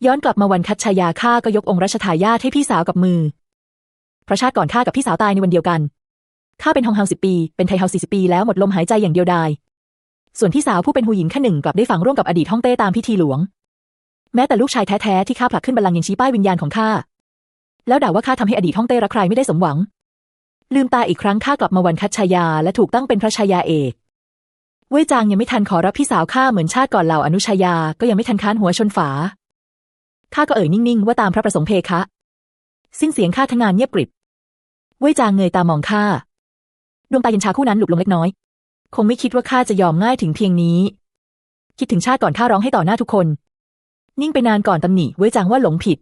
ย้อนกลับมาวันคัตชายาข้าก็ยกองค์รัชทายาทให้พี่สาวกับมือเพราะชาติก่อนข้ากับพี่สาวตายในวันเดียวกันข้าเป็นฮองเฮา10 ปีเป็นไทเฮา40 ปีแล้วหมดลมหายใจอย่างเดียวดายส่วนพี่สาวผู้เป็นหูหญิงแค่หนึ่งกลับได้ฝังร่วมกับอดีตฮ่องเต้ตามพิธีหลวงแม้แต่ลูกชายแท้ๆที่ข้าผลักขึ้นบัลลังก์ยังชี้ป้ายวิญญาณของข้าแล้วด่าว่าข้าทำให้อดีตฮ่องเต้รักใครไม่ได้สมหวังลืมตาอีกครั้งข้ากลับมาวันคัตชายาและถูกตั้งเป็นพระชายาเอกเว่ยจางยังไม่ทันขอรับพี่สาวข้าเหมือนชาติก่อนเหล่าอนุชายาก็ยังไม่ทันค้านหัวชนฝาข้าก็เอ่ยนิ่งๆว่าตามพระประสงค์เพคะสิ้นเสียงข้าทั้งงานเงียบกริบเว่ยจางเงยตามองข้าดวงตาเย็นชาคู่นั้นหลุบลงเล็กน้อยคงไม่คิดว่าข้าจะยอมง่ายถึงเพียงนี้คิดถึงชาติก่อนข้าร้องให้ต่อหน้าทุกคนนิ่งไปนานก่อนตำหนิเว่ยจางว่าหลงผิด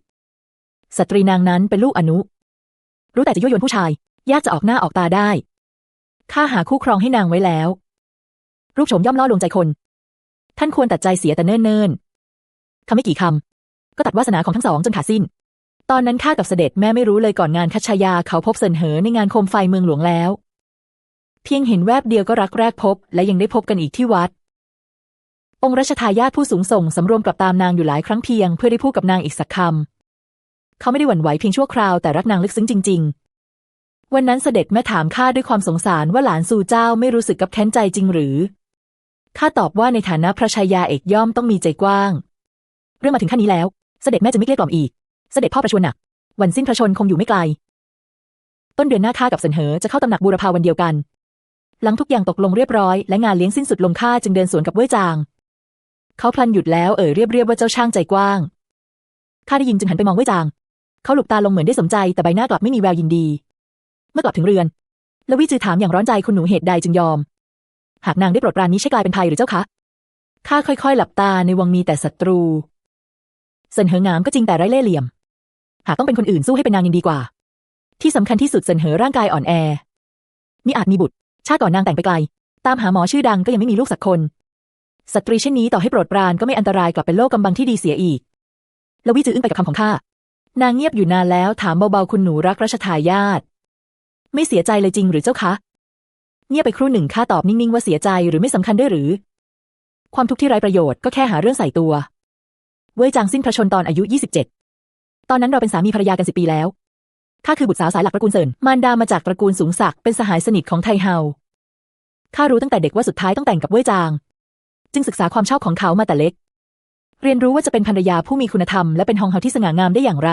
สตรีนางนั้นเป็นลูกอนุรู้แต่จะยั่วยวนผู้ชายยากจะออกหน้าออกตาได้ข้าหาคู่ครองให้นางไว้แล้วรูปโฉมย่อมล่อลวงใจคนท่านควรตัดใจเสียแต่เนิ่นๆคำไม่กี่คำก็ตัดวาสนาของทั้งสองจนขาดสิ้นตอนนั้นข้ากับเสด็จแม่ไม่รู้เลยก่อนงานคัตชายาเขาพบเซินเหอในงานโคมไฟเมืองหลวงแล้วเพียงเห็นแวบเดียวก็รักแรกพบและยังได้พบกันอีกที่วัดองค์รัชทายาทผู้สูงส่งสำรวมกลับตามนางอยู่หลายครั้งเพียงเพื่อได้พูดกับนางอีกสักคำเขาไม่ได้หวั่นไหวเพียงชั่วคราวแต่รักนางลึกซึ้งจริงๆวันนั้นเสด็จแม่ถามข้าด้วยความสงสารว่าหลานสู่เจ้าไม่รู้สึกกับแค้นใจจริงหรือข้าตอบว่าในฐานะพระชายาเอกย่อมต้องมีใจกว้างเรื่องมาถึงขั้นนี้แล้วเสด็จแม่จะไม่เกลี้ยกล่อมอีกเสด็จพ่อประชวรหนักวันสิ้นพระชนคงอยู่ไม่ไกลต้นเดือนหน้าข้ากับเซินเหอจะเข้าตำหนักบูรพาวันเดียวกันหลังทุกอย่างตกลงเรียบร้อยและงานเลี้ยงสิ้นสุดลงข้าจึงเดินสวนกับเว่ยจางเขาพลันหยุดแล้วเรียบว่าเจ้าช่างใจกว้างข้าได้ยินจึงหันไปมองเว่ยจางเขาหลุบตาลงเหมือนได้สมใจแต่ใบหน้ากลับไม่มีแววยินดีเมื่อกลับถึงเรือนแล้ววิจือถามอย่างร้อนใจคุณหนูเหตุใดจึงยอมหากนางได้โปรดปรานนี้ใช่กลายเป็นภัยหรือเจ้าคะข้าค่อยๆหลับตาในวังมีแต่ศัตรูเซินเหองามก็จริงแต่ไร้เล่ห์เหลี่ยมหากต้องเป็นคนอื่นสู้ให้เป็นนางยังดีกว่าที่สำคัญที่สุดเซินเหอร่างกายอ่อนแอมิอาจมีบุตรชาติก่อนนางแต่งไปไกลตามหาหมอชื่อดังก็ยังไม่มีลูกสักคนสตรีเช่นนี้ต่อให้โปรดปรานก็ไม่อันตรายกลับเป็นโลกกำบังที่ดีเสียอีกแล้ววิจืออึ้งไปกับคำของข้านางเงียบอยู่นานแล้วถามเบาๆคุณหนูรักรัชทายาทไม่เสียใจเลยจริงหรือเจ้าคะเงียบไปครู่หนึ่งข้าตอบนิ่งๆว่าเสียใจหรือไม่สำคัญด้วยหรือความทุกข์ที่ไร้ประโยชน์ก็แค่หาเรื่องใส่ตัวเว่ยจางสิ้นพระชนตอนอายุ27ตอนนั้นเราเป็นสามีภรรยากัน10 ปีแล้วข้าคือบุตรสาวสายหลักตระกูลเซินมารดามาจากตระกูลสูงศักดิ์เป็นสหายสนิทของไทเฮาข้ารู้ตั้งแต่เด็กว่าสุดท้ายต้องแต่งกับเว่ยจางจึงศึกษาความชอบของเขามาแต่เล็กเรียนรู้ว่าจะเป็นภรรยาผู้มีคุณธรรมและเป็นฮองเฮาที่สง่างามได้อย่างไ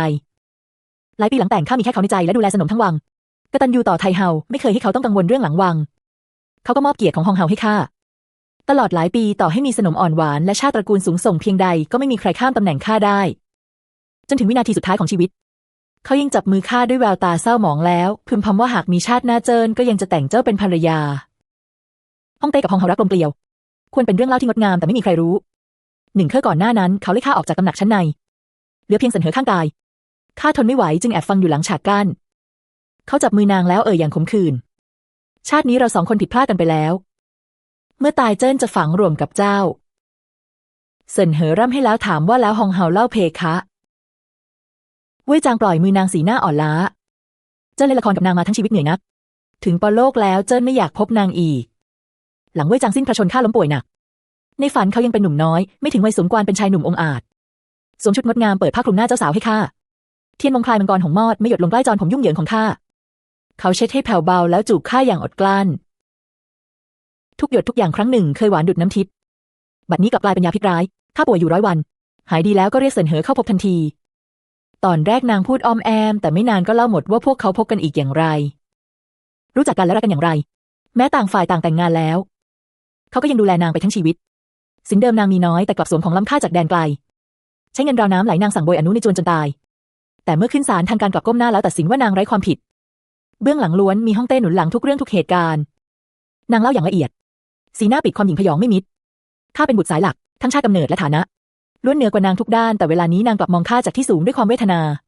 รหลายปีหลังแต่งข้ามีแค่เขาในใจและดูแลสนมทั้งวังกตัญญูต่อไทเฮาไม่เคยให้เขาต้องกังวลเรื่องหลังวังเขาก็มอบเกียรติของฮองเฮาให้ข้าตลอดหลายปีต่อให้มีสนมอ่อนหวานและชาติตระกูลสูงส่งเพียงใดก็ไม่มีใครข้ามตำแหน่งข้าได้จนถึงวินาทีสุดท้ายของชีวิตเขายังจับมือข้าด้วยแววตาเศร้าหมองแล้วพึมพำว่าหากมีชาติหน้าเจิ้นก็ยังจะแต่งเจ้าเป็นภรรยาฮ่องเต้กับฮองเฮารักกลมเกลียวควรเป็นเรื่องเล่าที่งดงามแต่ไม่มีใครรู้1 ก่อนหน้านั้นเขาไล่ข้าออกจากตำหนักชั้นในเหลือเพียงเซินเหอข้างกายข้าทนไม่ไหวจึงแอบฟังอยู่หลังฉากกั้นเขาจับมือนางแล้วอย่างขมขื่นชาตินี้เรา2 คนผิดพลาดกันไปแล้วเมื่อตายเจิ้นจะฝังรวมกับเจ้าเซินเหอร่ำให้แล้วถามว่าแล้วฮองเฮาเล่าเพคะเว่ยจางปล่อยมือนางสีหน้าอ่อนล้าเจิ้นเล่นละครกับนางมาทั้งชีวิตเหนื่อยนักถึงปรโลกแล้วเจิ้นไม่อยากพบนางอีกหลังเว่ยจางสิ้นพระชนข้าล้มป่วยหนักในฝันเขายังเป็นหนุ่มน้อยไม่ถึงวัยสมควรเป็นชายหนุ่มองอาจสวมชุดงดงามเปิดผ้าคลุมหน้าเจ้าสาวให้ข้าเทียนมงคลายมังกรหงมอดไม่หยดลงใกล้จอนผมยุ่งเหยิงของข้าเขาเช็ดให้แผ่วเบาแล้วจูบข้าอย่างอดกลั้นทุกหยดทุกอย่างครั้งหนึ่งเคยหวานดุจน้ำทิพย์บัดนี้กลับกลายเป็นยาพิษร้ายข้าป่วยอยู่100 วันหายดีแล้วก็เรียกเซินเหอเข้าพบทันทีตอนแรกนางพูดอ้อมแอมแต่ไม่นานก็เล่าหมดว่าพวกเขาพบกันอีกอย่างไรรู้จักกันและรักกันอย่างไรแม้ต่างฝ่ายต่างแต่งงานแล้วเขาก็ยังดูแลนางไปทั้งชีวิตสินเดิมนางมีน้อยแต่กลับสวมของล้ำค่าจากแดนไกลใช้เงินราวน้ำไหลนางสั่งโบยอนุในจวนจนตายแต่เมื่อขึ้นศาลทางการกลับก้มหน้าแล้วตัดสินว่านางไร้ความผิดเบื้องหลังล้วนมีฮ่องเต้หนุนหลังทุกเรื่องทุกเหตุการณ์นางเล่าอย่างละเอียดสีหน้าปิดความหยิ่งพยองไม่มิดข้าเป็นบุตรสายหลักทั้งชาติกำเนิดและฐานะล้วนเหนือกว่านางทุกด้านแต่เวลานี้นางกลับมองข้าจากที่สูงด้วยความเวทนา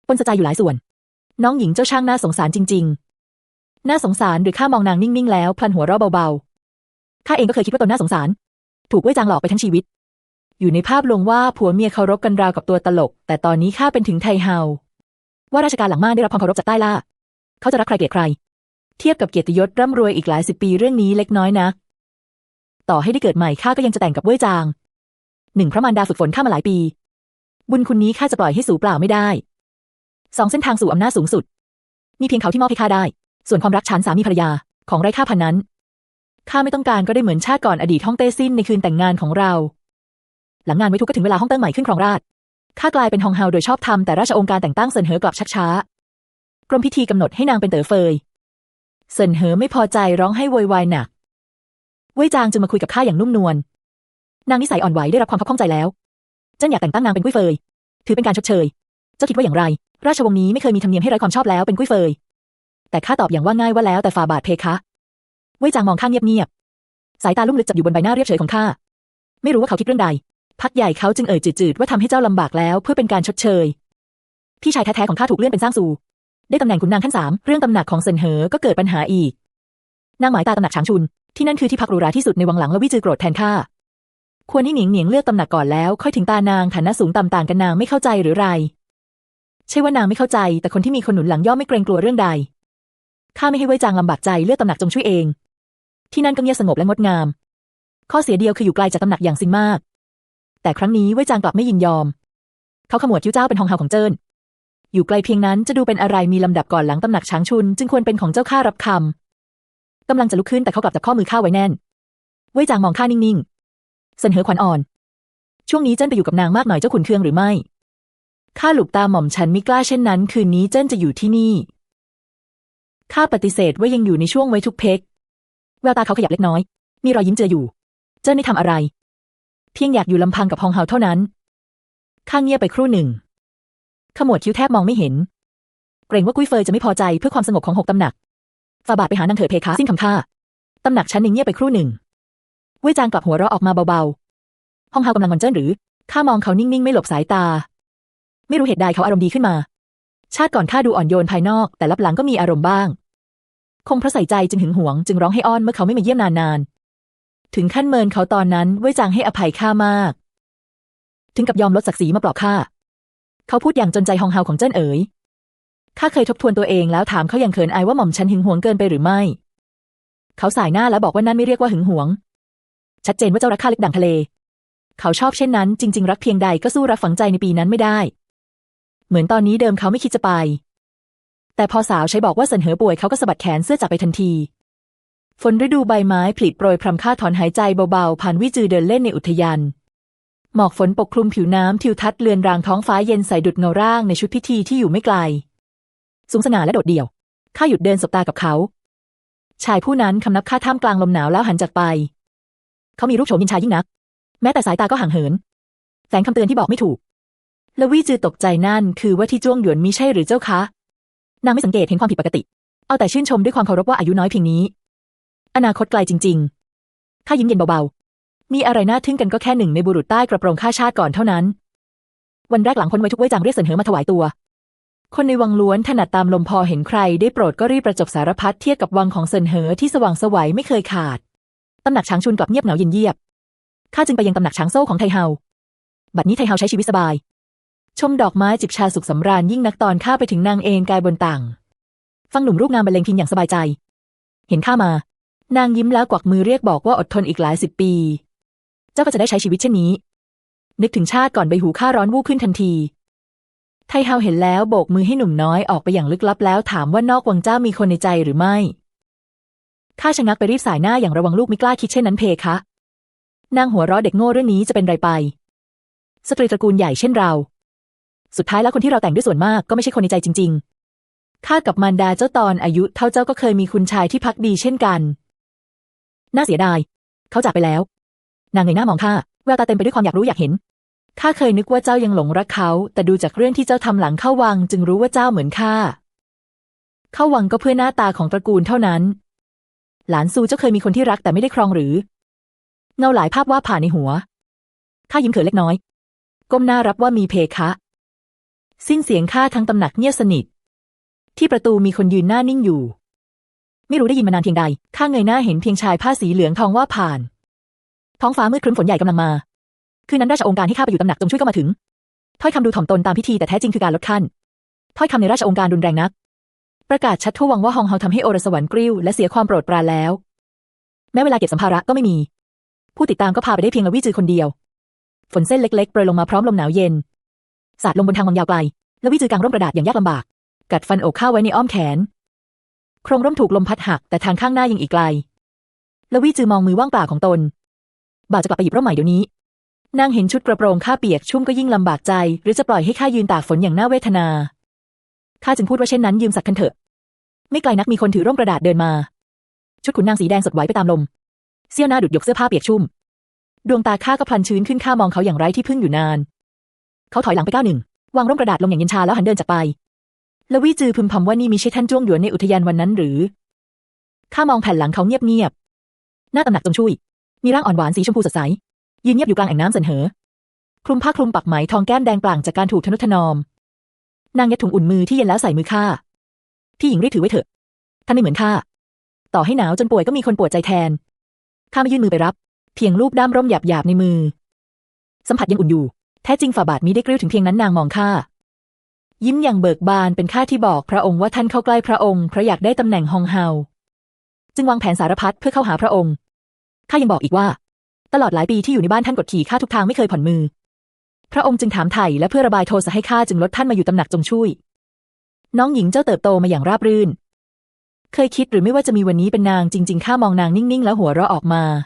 ปนสะใจอยู่หลายส่วนน้องหญิงเจ้าช่างน่าสงสารจริงๆน่าสงสารหรือข้ามองนางนิ่งๆแล้วพลันหัวเราะเบาๆข้าเองก็เคยคิดว่าตนน่าสงสารถูกเว่ยจางหลอกไปทั้งชีวิตอยู่ในภาพลวงว่าผัวเมียเคารพกันราวกับตัวตลกแต่ตอนนี้ข้าเป็นถึงไทเฮาว่าราชการหลังม่านได้รับความเคารพจากใต้ล่าเขาจะรักใครเกลียดใครเทียบกับเกียรติยศร่ำรวยอีกหลาย10 ปีเรื่องนี้เล็กน้อยนักต่อให้ได้เกิดใหม่ข้าก็ยังจะแต่งกับเว่ยจาง1 พระมารดาฝึกฝนข้ามาหลายปี บุญคุณนี้ข้าจะปล่อยให้สูญเปล่าไม่ได้2เส้นทางสู่อำนาจสูงสุดมีเพียงเขาที่มอบให้ข้าได้ส่วนความรักฉันสามีภรรยาของไร้ค่าพันนั้นข้าไม่ต้องการก็ได้เหมือนชาติก่อนอดีตฮ่องเต้สิ้นในคืนแต่งงานของเราหลังงานไว้ทุกก็ถึงเวลาฮ่องเต้ใหม่ขึ้นครองราชย์ข้ากลายเป็นฮองเฮาโดยชอบธรรมแต่ราชองค์การแต่งตั้งเซินเหอกลับชักช้ากรมพิธีกำหนดให้นางเป็นเต๋อเฟยเซินเหอไม่พอใจร้องให้โวยวายหนักเว่ยจางจึงมาคุยกับข้าอย่างนุ่มนวลนางนิสัยอ่อนไหวได้รับความคับข้องใจแล้วเจิ้นอยากแต่งตั้งนางเป็นกุ้ยเฟยถือเป็นการชดเชยเจ้าคิดว่าอย่างไรราชวงศ์นี้ไม่เคยมีธรรมเนียมให้ไร้ความชอบแล้วเป็นกุ้ยเฟยแต่ข้าตอบอย่างว่าง่ายว่าแล้วแต่ฝ่าบาทเพคะเว่ยจางมองข้าเงียบๆสายตาลุ่มลึกจับอยู่บนใบหน้าเรียบเฉยของข้าไม่รู้ว่าเขาคิดเรื่องใดพักใหญ่เขาจึงจืดๆว่าทำให้เจ้าลำบากแล้วเพื่อเป็นการชดเชยพี่ชายแท้ๆของข้าถูกเลื่อนเป็นสร้างซูได้ตำแหน่งขุนนางขั้น3เรื่องตำหนักของเซินเหอก็เกิดปัญหาอีกนางหมายตาตำหนักฉางชุนที่นั่นคือที่พักหรูหราที่สุดในวังหลังและวิจือโกรธแทนข้าควรให้เหนียงเลือกตำหนักก่อนแล้วค่อยถึงตานางฐานะสูงต่ำต่างกันนางไม่เข้าใจหรือไรใช่ว่านางไม่เข้าใจแต่คนที่มีคนหนุนหลังย่อมไม่เกรงกลัวเรื่องใดข้าไม่ให้เว่ยจางลำบากใจเลือกตำหนักจงช่วยเองที่นั่นก็เงียบสงบและงดงามข้อเสียเดียวคืออยู่ไกลจากตำหนักอย่างซินมากแต่ครั้งนี้เว่ยจางกลับไม่ยินยอมเขาขมวดคิ้วเจ้าเป็นฮองเฮาของเจิ้นอยู่ไกลเพียงนั้นจะดูเป็นอะไรมีลำดับก่อนหลังตำหนักช้างชุนจึงควรเป็นของเจ้าข้ารับคำกำลังจะลุกขึ้นแต่เขากลับจับข้อมือข้าไว้แน่นเว่ยจางมองข้านิ่งๆเซินเหอขวัญอ่อนช่วงนี้เจิ้นไปอยู่กับนางมากหน่อยเจ้าขุนเคืองหรือไม่ข้าหลุบตาหม่อมฉันมิกล้าเช่นนั้นคืนนี้เจิ้นจะอยู่ที่นี่ข้าปฏิเสธว่ายังอยู่ในช่วงไว้ทุกเพกแววตาเขาขยับเล็กน้อยมีรอยยิ้มเจืออยู่เจิ้นไม่ทำอะไรเพียงอยากอยู่ลำพังกับฮองเฮาเท่านั้นข้าเงียบไปครู่หนึ่งขมวดคิ้วแทบมองไม่เห็นเกรงว่ากุ้ยเฟยจะไม่พอใจเพื่อความสงบของ6ตำหนักฝ่าบาทไปหานางเถิดเพคะสิ้นคำข้าตำหนักชั้นหนึ่งเงียบไปครู่หนึ่งเว่ยจางกลับหัวเราะออกมาเบาๆฮองเฮากำลังงอนเจิ้นหรือข้ามองเขานิ่งๆไม่หลบสายตาไม่รู้เหตุใดเขาอารมณ์ดีขึ้นมาชาติก่อนข้าดูอ่อนโยนภายนอกแต่ลับหลังก็มีอารมณ์บ้างคงเพราะใส่ใจจึงหึงหวงจึงร้องให้อ้อนเมื่อเขาไม่มาเยี่ยมนานๆถึงขั้นเมินเขาตอนนั้นเว่ยจางให้อภัยข้ามากถึงกับยอมลดศักดิ์ศรีมาปลอบข้าเขาพูดอย่างจนใจฮองเฮาของเจิ้นเอ๋ยข้าเคยทบทวนตัวเองแล้วถามเขาอย่างเขินอายว่าหม่อมฉันหึงหวงเกินไปหรือไม่เขาสายหน้าแล้วบอกว่านั่นไม่เรียกว่าหึงหวงชัดเจนว่าเจ้ารักข้าลึกดั่งทะเลเขาชอบเช่นนั้นจริงๆรักเพียงใดก็สู้รักฝังใจในปีนั้นไม่ได้เหมือนตอนนี้เดิมเขาไม่คิดจะไปแต่พอสาวใช้บอกว่าเซินเหอป่วยเขาก็สะบัดแขนเสื้อจากไปทันทีฝนฤดูใบไม้ผลิโปรยพรำข้าถอนหายใจเบาๆผ่านวิจือเดินเล่นในอุทยานหมอกฝนปกคลุมผิวน้ำทิวทัศน์เลือนรางท้องฟ้าเย็นใสดุจเงาร่างในชุดพิธีที่อยู่ไม่ไกลสูงสง่าและโดดเดี่ยวข้าหยุดเดินสบตากับเขาชายผู้นั้นคำนับข้าท่ามกลางลมหนาวแล้วหันจากไปเขามีรูปโฉมยินชายิ่งนักแม้แต่สายตาก็ห่างเหินแฝงคำเตือนที่บอกไม่ถูกและวิจือตกใจนั่นคือว่าที่จ้วงหยวนมิใช่หรือเจ้าคะนางไม่สังเกตเห็นความผิดปกติเอาแต่ชื่นชมด้วยความเคารพว่าอายุน้อยเพียงนี้อนาคตไกลจริงๆข้ายิ้มเย็นเบาๆมีอะไรน่าทึ่งกันก็แค่หนึ่งในบุรุษใต้กระโปรงข้าชาติก่อนเท่านั้นวันแรกหลังพ้นไว้ทุกเว่ยจางเรียกเซินเหอมาถวายตัวคนในวังล้วนถนัดตามลมพอเห็นใครได้โปรดก็รีบประจบสารพัดเทียบกับวังของเซินเหอที่สว่างไสวไม่เคยขาดตำหนักช้างชุนกลับเงียบเหงาเย็นเยียบข้าจึงไปยังตำหนักช้างโซ่ของไทเฮาบัดนี้ไทเฮาใช้ชีวิตสบายชมดอกไม้จิบชาสุขสำราญยิ่งนักตอนข้าไปถึงนางเอนกายบนต่างฟังหนุ่มรูปงามบรรเลงพิณอย่างสบายใจเห็นข้ามานางยิ้มแล้วกวักมือเรียกบอกว่าอดทนอีกหลาย10 ปีเจ้าก็จะได้ใช้ชีวิตเช่นนี้นึกถึงชาติก่อนใบหูข้าร้อนวูบขึ้นทันทีไทเฮาเห็นแล้วโบกมือให้หนุ่มน้อยออกไปอย่างลึกลับแล้วถามว่านอกวังเจ้ามีคนในใจหรือไม่ข้าชะงักไปรีบสายหน้าอย่างระวังลูกไม่กล้าคิดเช่นนั้นเพคะนางหัวเราะเด็กโง่เรื่องนี้จะเป็นไรไปสตรีตระกูลใหญ่เช่นเราสุดท้ายแล้วคนที่เราแต่งด้วยส่วนมากก็ไม่ใช่คนในใจจริงๆข้ากับมารดาเจ้าตอนอายุเท่าเจ้าก็เคยมีคุณชายที่ภักดีเช่นกันน่าเสียดายเขาจากไปแล้วนางเงยหน้ามองข้าแววตาเต็มไปด้วยความอยากรู้อยากเห็นข้าเคยนึกว่าเจ้ายังหลงรักเขาแต่ดูจากเรื่องที่เจ้าทำหลังเข้าวังจึงรู้ว่าเจ้าเหมือนข้าเข้าวังก็เพื่อหน้าตาของตระกูลเท่านั้นหลานซูเจ้าเคยมีคนที่รักแต่ไม่ได้ครองหรือเงาหลายภาพวาดผ่านในหัวข้ายิ้มเขินเล็กน้อยก้มหน้ารับว่ามีเพคะสิ้นเสียงข้าทั้งตำหนักเงียบสนิทที่ประตูมีคนยืนหน้านิ่งอยู่ไม่รู้ได้ยินมานานเพียงใดข้าเงยหน้าเห็นเพียงชายผ้าสีเหลืองทองว่าผ่านท้องฟ้ามืดครึ้มฝนใหญ่กำลังมาคืนนั้นราชองค์การให้ข้าไปอยู่ตำหนักจงช่วยก็มาถึงถ้อยคำดูถ่อมตนตามพิธีแต่แท้จริงคือการลดขั้นถ้อยคำในราชองค์การรุนแรงนักประกาศชัดทั่ววังว่าฮองเฮาทำให้โอรสวรรค์กริ้วและเสียความโปรดปรานแล้วแม้เวลาเก็บสัมภาระก็ไม่มีผู้ติดตามก็พาไปได้เพียงละวิจือคนเดียวฝนเส้นเล็กๆโปรยลงมาพร้อมลมหนาวเย็น สาดลงบนทางวังยาวไกลแล้ววิจือกางร่มกระดาษอย่างยากลำบากกัดฟันอกข้าไว้ในอ้อมแขนโครงร่มถูกลมพัดหักแต่ทางข้างหน้ายังอีกไกลแล้ววิจือมองมือว่างเปล่าของตนบ่าวจะกลับไปหยิบร่มใหม่เดี๋ยวนี้นางเห็นชุดกระโปรงข้าเปียกชุ่มก็ยิ่งลำบากใจหรือจะปล่อยให้ข้ายืนตากฝนอย่างน่าเวทนาข้าจึงพูดว่าเช่นนั้นยืมสักคันเถอะไม่ไกลนักมีคนถือร่มกระดาษเดินมาชุดขุนนางสีแดงสดไหวไปตามลมเสี้ยวหน้าดุดหยกเสื้อผ้าเปียกชุ่มดวงตาข้าก็พลันชื้นขึ้นข้ามองเขาอย่างไร้ที่พึ่งอยู่นานเขาถอยหลังไปก้าวหนึ่งวางร่มกระดาษลงอย่างเย็นชาแล้วหันเดินจากไปแล้ววิจือพึมพำว่านี่มิใช่ท่านจ้วงหยวนในอุทยานวันนั้นหรือข้ามองแผ่นหลังเขาเงียบหน้าตำหนักจงชุยมีร่างอ่อนหวานสีชมพูสดใสยืนเงียบอยู่กลางแอ่งน้ำเสนเหอคลุมผ้าคลุมปักไหมทองแก้มแดงปล่างจากการถูกทนุถนอมนางยัดถุงอุ่นมือที่เย็นแล้วใส่มือข้าพี่หญิงรีบถือไว้เถอะท่านไม่เหมือนข้าต่อให้หนาวจนป่วยก็มีคนปวดใจแทนข้าไม่ยื่นมือไปรับเพียงลูบด้ามร่มหยาบๆในมือสัมผัสยังอุ่นอยู่แท้จริงฝ่าบาทมิได้กริ้วถึงเพียงนั้นนางมองข้ายิ้มอย่างเบิกบานเป็นข้าที่บอกพระองค์ว่าท่านเข้าใกล้พระองค์เพราะอยากได้ตำแหน่งฮองเฮาจึงวางแผนสารพัดเพื่อเข้าหาพระองค์ข้ายังบอกอีกว่าตลอดหลายปีที่อยู่ในบ้านท่านกดขี่ข้าทุกทางไม่เคยผ่อนมือพระองค์จึงถามไถ่และเพื่อระบายโทสะให้ข้าจึงลดท่านมาอยู่ตำหนักจงชุยน้องหญิงเจ้าเติบโตมาอย่างราบรื่นเคยคิดหรือไม่ว่าจะมีวันนี้เป็นนางจริงๆข้ามองนางนิ่งๆแล้วหัวเราะออกมา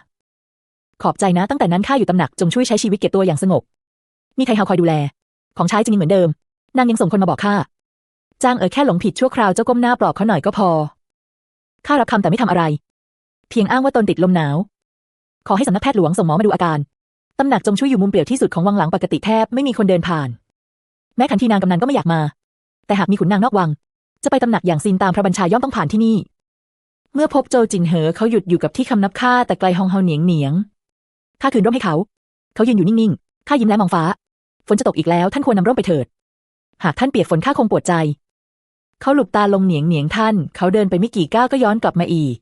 ขอบใจนะตั้งแต่นั้นข้าอยู่ตำหนักจงชุยใช้ชีวิตเก็บตัวอย่างสงบมีไทเฮาคอยดูแลของใช้จึงยังเหมือนเดิมนางยังส่งคนมาบอกข้าจางแค่หลงผิดชั่วคราวเจ้าก้มหน้าปลอบเขาหน่อยก็พอข้ารับคำแต่ไม่ทำอะไรเพียงอ้างว่าตนติดลมหนาวขอให้สำนักแพทย์หลวงส่งหมอมาดูอาการตำหนักจงชุยอยู่มุมเปลี่ยวที่สุดของวังหลังปกติแทบไม่มีคนเดินผ่านแม้ขันทีนางกำนันก็ไม่อยากมาแต่หากมีขุนนางนอกวังจะไปตำหนักอย่างซินตามพระบัญชาย่อมต้องผ่านที่นี่เมื่อพบโจจินเหอเขาหยุดอยู่กับที่คำนับข้าแต่ไกลฮองเฮาเหนียงข้าคืนร่มให้เขายืนอยู่นิ่งๆข้ายิ้มและมองฟ้าฝนจะตกอีกแล้วท่านควรนำร่มไปเถิดหากท่านเปียกฝนข้าคงปวดใจเขาหลุบตาลงเหนียงท่านเขาเดินไปไม่กี่ก้าวก็ย้อนกลับมาอีก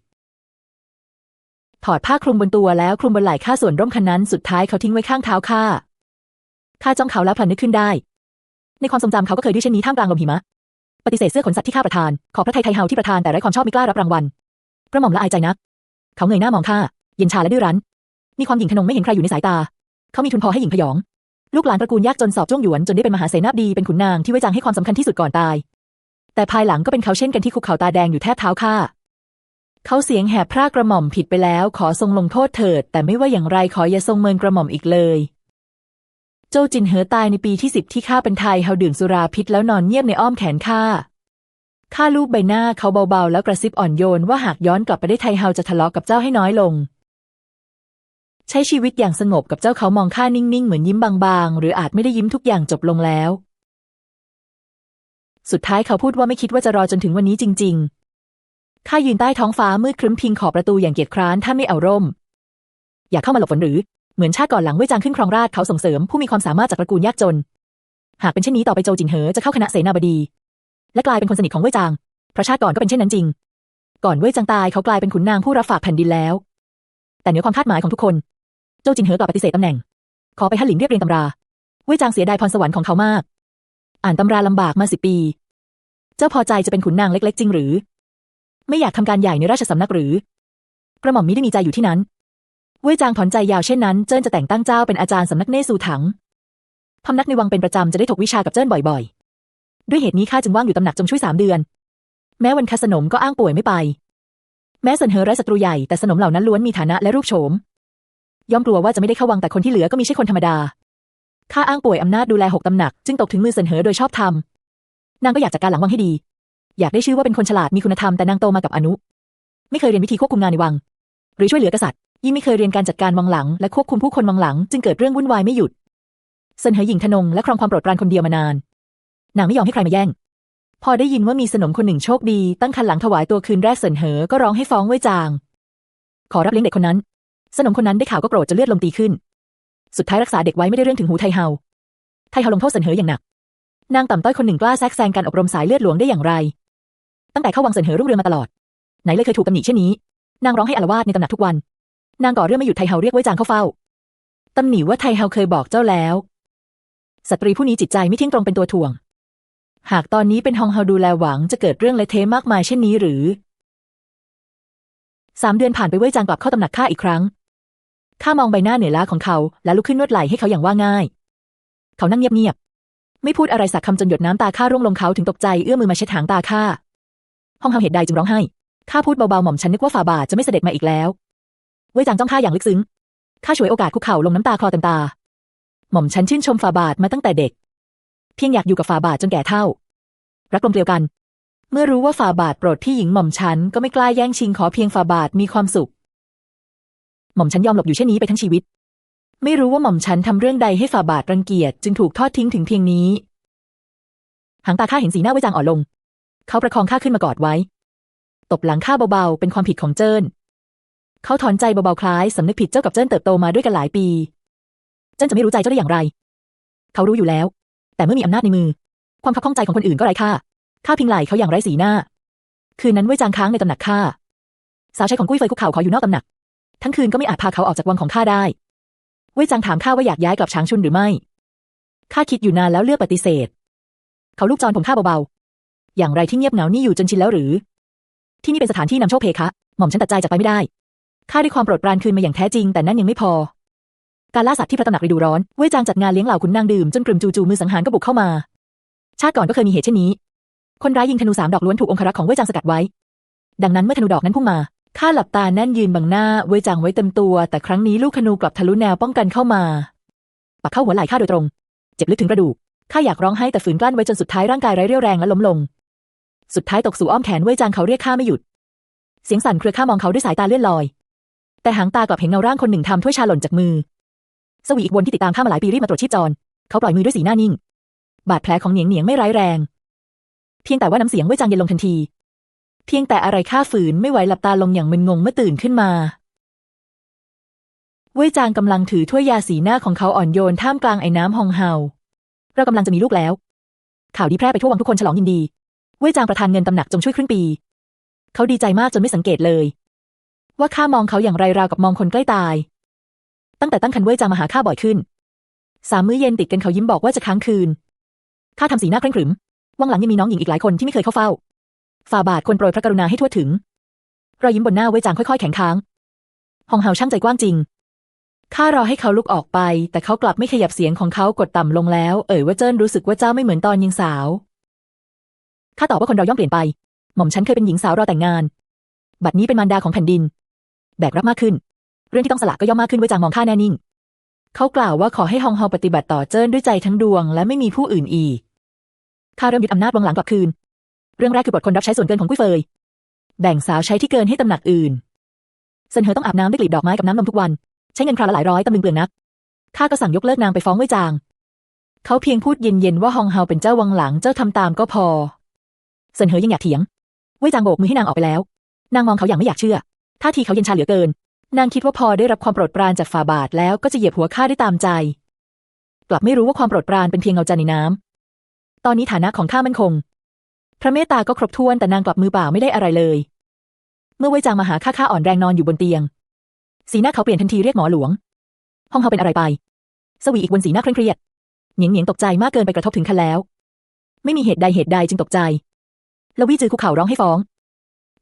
ถอดผ้าคลุมบนตัวแล้วคลุมบนไหล่ข้าส่วนร่มคันนั้นสุดท้ายเขาทิ้งไว้ข้างเท้าข้าจ้องเขาแล้วพลันนึกขึ้นได้ในความทรงจำเขาก็เคยดื้อเช่นนี้ท่ามกลางลมหิมะปฏิเสธเสื้อขนสัตว์ที่ข้าประทานขอพระไทยไทเฮาที่ประทานแต่ไร้ความชอบไม่กล้ารับรางวัลกระหม่อมละอายใจนักเขาเงยหน้ามองข้าเย็นชาและดื้อรั้นมีความหยิ่งทะนงไม่เห็นใครอยู่ในสายตาเขามีทุนพอให้หญิงพยองลูกหลานตระกูลยากจนสอบจ้วงหยวนจนได้เป็นมหาเสนาบดีเป็นขุนนางที่ไว้จางให้ความสำคัญที่สุดก่อนตายแต่ภายหลังก็เป็นเขาเช่นกันที่คุกเข่าตาแดงอยู่แทบเท้าข้าเขาเสียงแหบพร่ากระหม่อมผิดไปแล้วขอทรงลงโทษเถิดแต่ไม่ว่าอย่างไรขออย่าทรงเมินกระหม่อมอีกเลยโจจินเหอตายในปีที่10ที่ข้าเป็นไทเฮาดื่มสุราพิษแล้วนอนเงียบในอ้อมแขนข้าลูบใบหน้าเขาเบาๆแล้วกระซิบอ่อนโยนว่าหากย้อนกลับไปได้ไทเฮาจะทะเลาะกับเจ้าให้น้อยลงใช้ชีวิตอย่างสงบกับเจ้าเขามองข้านิ่งๆเหมือนยิ้มบางๆหรืออาจไม่ได้ยิ้มทุกอย่างจบลงแล้วสุดท้ายเขาพูดว่าไม่คิดว่าจะรอจนถึงวันนี้จริงๆข้ายืนใต้ท้องฟ้ามืดครึ้มพิงขอบประตูอย่างเกียจคร้านถ้าไม่เอาร่มอยากเข้ามาหลบฝนหรือเหมือนชาติก่อนหลังเว่ยจางขึ้นครองราชย์เขาส่งเสริมผู้มีความสามารถจากตระกูลยากจนหากเป็นเช่นนี้ต่อไปโจจินเหอจะเข้าคณะเสนาบดีและกลายเป็นคนสนิทของเว่ยจางเพราะชาติก่อนก็เป็นเช่นนั้นจริงก่อนเว่ยจางตายเขากลายเป็นขุนนางผู้รับฝากแผ่นดินแล้วแต่เหนือความคาดหมายของทุกคนโจจินเหอกลับปฏิเสธตำแหน่งขอไปฮั่นหลิงเรียบเรียงตำราเว่ยจางเสียดายพรสวรรค์ของเขามากอ่านตำราลำบากมา10 ปีเจ้าพอใจจะเป็นขุนนางเล็กๆจริงหรือไม่อยากทำการใหญ่ในราชสำนักหรือกระหม่อมมิได้มีใจอยู่ที่นั้นเว่ยจางถอนใจยาวเช่นนั้นเจิ้นจะแต่งตั้งเจ้าเป็นอาจารย์สำนักเน่ซูถังพำนักในวังเป็นประจำจะได้ถกวิชากับเจิ้นบ่อยๆด้วยเหตุนี้ข้าจึงว่างอยู่ตำหนักจงชุย3 เดือนแม้วันคสนมก็อ้างป่วยไม่ไปแม้เซินเหอไร้ศัตรูใหญ่แต่สนมเหล่านั้นล้วนมีฐานะและรูปโฉมย่อมกลัวว่าจะไม่ได้เข้าวังแต่คนที่เหลือก็มีใช่คนธรรมดาข้าอ้างป่วยอำนาจดูแล6 ตำหนักจึงตกถึงมือเซินเหอโดยชอบธรรมนางก็อยากจัดการหลังวังให้ดีอยากได้ชื่อว่าเป็นคนฉลาดมีคุณธรรมแต่นางโตมากับอนุไม่เคยเรียนวิธีควบคุมงานในวังหรือช่วยเหลือกษัตริย์ยิ่งไม่เคยเรียนการจัดการวังหลังและควบคุมผู้คนวังหลังจึงเกิดเรื่องวุ่นวายไม่หยุดเซินเหอหญิงทะนงและครองความโปรดปรานคนเดียวมานานนางไม่ยอมให้ใครมาแย่งพอได้ยินว่ามีสนมคนหนึ่งโชคดีตั้งครรภ์หลังถวายตัวคืนแรกเซินเหอก็ร้องให้ฟ้องเว่ยจางขอรับเลี้ยงเด็กคนนั้นสนมคนนั้นได้ข่าวก็โกรธจะเลือดลมตีขึ้นสุดท้ายรักษาเด็กไว้ไม่ได้เรื่องถึงหูไทเฮาลงโทษเซินเหออย่างหนักนางต่ำต้อยคนหนึ่งกล้าแทรกแซงการอบรมสายเลือดหลวงได้อย่างไรตั้งแต่เข้าวังเซินเหอรุ่งเรืองมาตลอดไหนเลยเคยถูกตำหนิเช่นนี้นางร้องให้อาละวาดในตำหนักทุกวันนางก่อเรื่องไม่หยุดไทเฮาเรียกเว่ยจางเข้าเฝ้าตำหนิว่าไทเฮาเคยบอกเจ้าแล้วสตรีผู้นี้จิตใจไม่เที่ยงตรงเป็นตัวถ่วงหากตอนนี้เป็นฮองเฮาดูแลหวังจะเกิดเรื่องเละเทะมากมายเช่นนี้หรือ3 เดือนผ่านไปเว่ยจางกลับเข้าตำหนักข้าอีกครั้งข้ามองใบหน้าเหนื่อยล้าของเขาและลุกขึ้นนวดไหล่ให้เขาอย่างว่าง่ายเขานั่งเงียบ ไม่พูดอะไรสักคำจนหยดน้ำตาข้าร่วงลงเขาถึงตกใจเอื้อมมือมาเช็ดหางตาข้าห้องเฮาเหตุใดจึงร้องไห้ข้าพูดเบาๆหม่อมฉันนึกว่าฝ่าบาทจะไม่เสด็จมาอีกแล้วเว่ยจางจ้องข้าอย่างลึกซึ้งข้าฉวยโอกาสคุกเข่าลงน้ำตาคลอเต็มตาหม่อมฉันชื่นชมฝ่าบาทมาตั้งแต่เด็กเพียงอยากอยู่กับฝ่าบาทจนแก่เฒ่ารักกลมเกลียวกันเมื่อรู้ว่าฝ่าบาทโปรดที่หญิงหม่อมฉันก็ไม่กล้าแย่งชิงขอเพียงฝ่าบาทมีความสุขหม่อมฉันยอมหลบอยู่เช่นนี้ไปทั้งชีวิตไม่รู้ว่าหม่อมฉันทำเรื่องใดให้ฝ่าบาทรังเกียจจึงถูกทอดทิ้งถึงเพียงนี้หางตาข้าเห็นสีหน้าเว่ยจางอ่อนลงเขาประคองข้าขึ้นมากอดไว้ตบหลังข้าเบาๆเป็นความผิดของเจิ้นเขาถอนใจเบาๆคล้ายสำนึกผิดเจ้ากับเจิ้นเติบโตมาด้วยกันหลายปีเจิ้นจะไม่รู้ใจเจ้าได้อย่างไรเขารู้อยู่แล้วแต่เมื่อมีอำนาจในมือความคับข้องใจของคนอื่นก็ไร้ค่าข้าพิงไหล่เขาอย่างไร้สีหน้าคืนนั้นเว่ยจางค้างในตำหนักข้าสาวใช้ของกุ้ยเฟยคุกเข่าขออยู่นอกตำหนักทั้งคืนก็ไม่อาจพาเขาออกจากวังของข้าได้เว่ยจางถามข้าว่าอยากย้ายกลับช้างชุนหรือไม่ข้าคิดอยู่นานแล้วเลือกปฏิเสธเขาลูบจอนผมข้าเบาๆอย่างไรที่เงียบเหงานี่อยู่จนชินแล้วหรือที่นี่เป็นสถานที่นำโชคเพคะหม่อมฉันตัดใจจากไปไม่ได้ข้าได้ความโปรดปรานคืนมาอย่างแท้จริงแต่นั่นยังไม่พอการล่าสัตว์ที่พระตำหนักฤดูร้อนเว่ยจางจัดงานเลี้ยงเหล่าขุนนางดื่มจนกลุ่มจู่ๆมือสังหารก็บุกเข้ามาชาติก่อนก็เคยมีเหตุเช่นนี้คนร้ายยิงธนู3 ดอกล้วนถูกองครักษ์ของเว่ยจางสกัดไว้ดังนั้นเมื่อธนูดอกนั้นพุ่งมาข้าหลับตาแน่นยืนบังหน้าเว่ยจางไว้เต็มตัวแต่ครั้งนี้ลูกธนูกลับทะลุแนวป้องกันเข้ามาปักเข้าหัวไหล่ข้าโดยตรงเจ็บลึกถึงกระดูกข้าอยากร้องไห้แต่ฝืนกลั้นไว้จนสุดท้ายร่างกายไร้เรี่ยวแรงและล้มลงสุดท้ายตกสู่อ้อมแขนเว่ยจางเขาเรียกข้าไม่หยุดเสียงสั่นเครือข้ามองเขาด้วยสายตาเลื่อนลอยแต่หางตากลับเห็นเงาร่างคนหนึ่งทำถ้วยชาหล่นจากมือสวีอีกวนที่ติดตามข้ามาหลายปีรีบมาตรวจชีพจรเขาปล่อยมือด้วยสีหน้านิ่งบาดแผลของเหนียงเหนียงไม่ร้ายแรงเพียงแต่ว่าน้ำเสียงเว่ยจางเย็นลงทันทีเพียงแต่อะไรข้าฝืนไม่ไหวหลับตาลงอย่างมึนงงเมื่อตื่นขึ้นมาเว่ยจางกำลังถือถ้วยยาสีหน้าของเขาอ่อนโยนท่ามกลางไอ้น้ำฮองเฮาเรากำลังจะมีลูกแล้วข่าวดีแพร่ไปทั่ววังทุกคนฉลองยินดีเว่ยจางประทานเงินตำหนักจงช่วยครึ่งปีเขาดีใจมากจนไม่สังเกตเลยว่าข้ามองเขาอย่างไรราวกับมองคนใกล้ตายตั้งแต่ตั้งครรภ์เว่ยจางมาหาข้าบ่อยขึ้น3 มื้อเย็นติดกันเขายิ้มบอกว่าจะค้างคืนข้าทำสีหน้าเคร่งขรึมวังหลังยังมีน้องหญิงอีกหลายคนที่ไม่เคยเข้าเฝ้าฝ่าบาทควรโปรยพระกรุณาให้ทั่วถึงรอยยิ้มบนหน้าเว่ยจางค่อยๆแข็งค้างฮองเฮาช่างใจกว้างจริงข้ารอให้เขาลุกออกไปแต่เขากลับไม่ขยับเสียงของเขากดต่ำลงแล้วว่าเจิ้นรู้สึกว่าเจ้าไม่เหมือนตอนยังสาวข้าตอบว่าคนเราย่อมเปลี่ยนไปหม่อมฉันเคยเป็นหญิงสาวรอแต่งงานบัดนี้เป็นมารดาของแผ่นดินแบกรับมากขึ้นเรื่องที่ต้องสละก็ย่อมมากขึ้นเว่ยจางมองข้าแน่นิ่งเขากล่าวว่าขอให้ฮองเฮาปฏิบัติต่อเจิ้นด้วยใจทั้งดวงและไม่มีผู้อื่นอีกข้าเริ่มยึดอำนาจวังหลังกลับคืนเรื่องแรกคือปลดคนรับใช้ส่วนเกินของกุ้ยเฟยแบ่งสาวใช้ที่เกินให้ตำหนักอื่นเซินเหอต้องอาบน้ำด้วยกลีบดอกไม้กับน้ำนมทุกวันใช้เงินคราวละหลายร้อยตำลึงเปลืองนักข้าก็สั่งยกเลิกนางไปฟ้องเว่ยจางเขาเพียงพูดเย็นๆว่าฮองเฮาเป็นเจ้าวังหลังเจ้าทำตามก็พอเซินเหอยังอยากเถียงเว่ยจางโบกมือให้นางออกไปแล้วนางมองเขาอย่างไม่อยากเชื่อท่าทีเขาเย็นชาเหลือเกินนางคิดว่าพอได้รับความโปรดปรานจากฝ่าบาทแล้วก็จะเหยียบหัวข้าได้ตามใจกลับไม่รู้ว่าความโปรดปรานเป็นเพียงเงาจันทร์ในน้ำตอนนี้ฐานะของข้ามั่นคงพระเมตตาก็ครบถ้วนแต่นางกลับมือเปล่าไม่ได้อะไรเลยเมื่อเว่ยจางมาหาข้าอ่อนแรงนอนอยู่บนเตียงสีหน้าเขาเปลี่ยนทันทีเรียกหมอหลวงฮองเฮาเป็นอะไรไปสวีอีกวนสีหน้าเคร่งเครียดเหนียงเหนียงตกใจมากเกินไปกระทบถึงคันแล้วไม่มีเหตุใดจึงตกใจแล้ววี่จือคุกเข่าร้องให้ฟ้อง